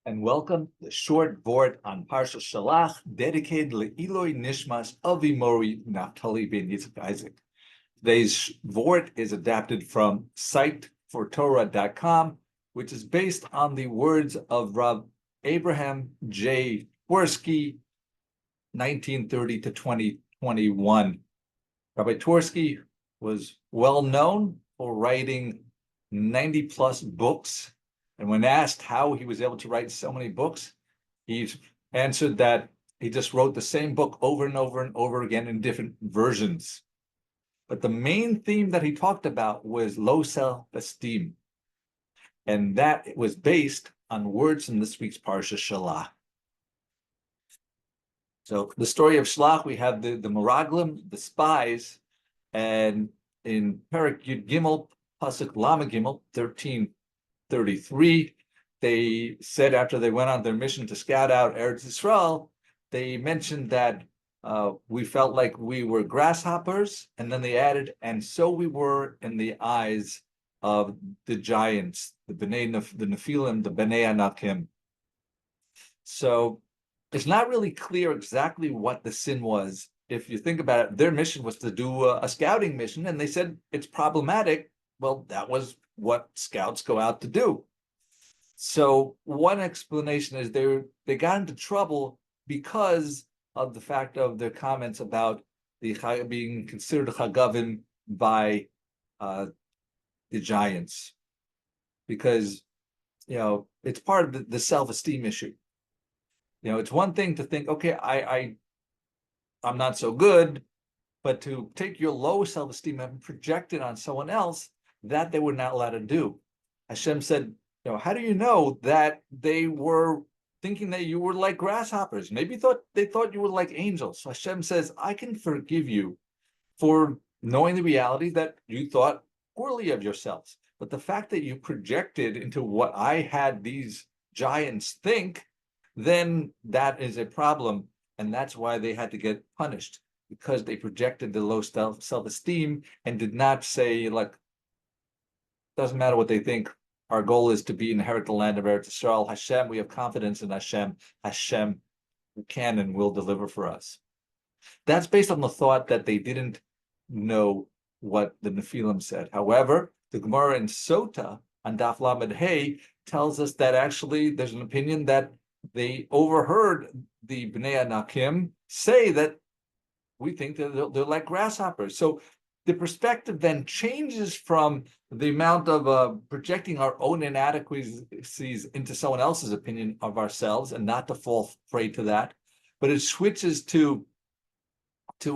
and welcome to the short Vort on Parshas Shlach, dedicated Le'iloi Nishmas Avi Mori Naftali ben Yitzchak Isaac. Today's Vort is adapted from sitefortorah.com, which is based on the words of Rav Abraham J. Twerski, 1930 to 2021. Rabbi Twerski was well known for writing 90 plus books. And when asked how he was able to write so many books, he answered that he just wrote the same book over and over and over again in different versions. But the main theme that he talked about was low self-esteem. And that was based on words in this week's Parshas Shlach. So the story of Shlach, we have the Meraglim, the spies, and in Perek Yud Gimel, Pasuk Lama Gimel, 1333, they said after they went on their mission to scout out Eretz Yisrael, they mentioned that we felt like we were grasshoppers, and then they added, and so we were in the eyes of the giants, the Nephilim, the Bnei Anakim. So it's not really clear exactly what the sin was. If you think about it, their mission was to do a scouting mission, and they said it's problematic. Well, that was what scouts go out to do. So one explanation is they got into trouble because of the fact of their comments about the being considered chagavim by the giants, because it's part of the self-esteem issue. It's one thing to think, okay, I'm not so good, but to take your low self-esteem and project it on someone else, that they were not allowed to do. Hashem said, how do you know that they were thinking that you were like grasshoppers? Maybe they thought you were like angels. So Hashem says, I can forgive you for knowing the reality that you thought poorly of yourselves. But the fact that you projected into what I had these giants think, then that is a problem. And that's why they had to get punished, because they projected the low self-esteem and did not say, like, doesn't matter what they think. Our goal is to inherit the land of Eretz Yisrael. Hashem, we have confidence in Hashem. Hashem can and will deliver for us. That's based on the thought that they didn't know what the Nephilim said. However, the Gemara in Sota on Daf Lamed Hey tells us that actually there's an opinion that they overheard the Bnei Anakim say that we think that they're like grasshoppers. So the perspective then changes from the amount of projecting our own inadequacies into someone else's opinion of ourselves, and not to fall prey to that, but it switches to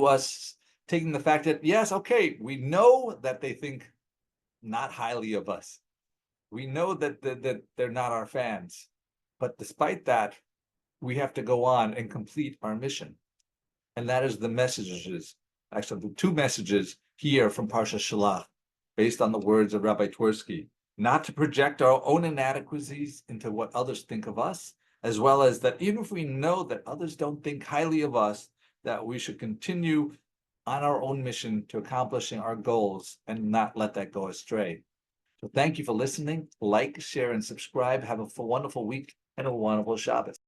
us taking the fact that, yes, okay, we know that they think not highly of us. We know that they're not our fans. But despite that, we have to go on and complete our mission. And that is the messages, actually the two messages here from Parshas Shlach, based on the words of Rabbi Twerski, not to project our own inadequacies into what others think of us, as well as that even if we know that others don't think highly of us, that we should continue on our own mission to accomplishing our goals and not let that go astray. So thank you for listening. Like, share, and subscribe. Have a wonderful week and a wonderful Shabbos.